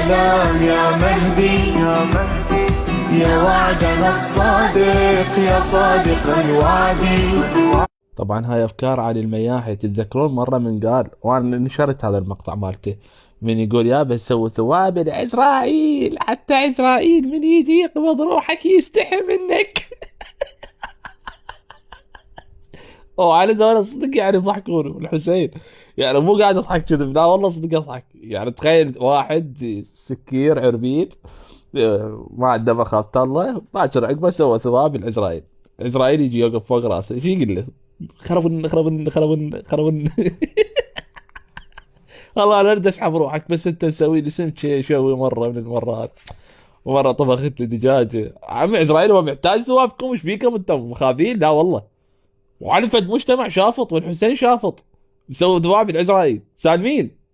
السلام يا مهدي، يا وعدنا الصادق، يا صادق الوعد. طبعا هاي افكار علي المياحي. تتذكرون مرة من قال، وانا نشرت هذا المقطع مالته، من يقول يا بسوي ثوابت عزرائيل، حتى عزرائيل من يجي يقبض روحك يستحي منك. وعلى ذول صدق يعني يضحكون الحسين، يعني مو قاعد اضحك كذب، لا والله صدق اضحك. يعني تخيل واحد سكير عربيد، ما عنده مخافة الله، باكر عقبه سوى ثواب العزرائيل. عزرائيل يجي يوقف فوق راسه، ايش يقول له؟ خربن خربن خربن خربن. والله انا اريد اسحب روحك، بس انت مسوي لي سنتشي شوي مره من المرات، ومره طبخت لي دجاجه. عم عزرائيل هو محتاج ثوابكم؟ ايش فيكم انتم مخابين؟ لا والله. وعلى فد مجتمع شافط، والحسين شافط، مسوي ذباب العزرائيل سالمين.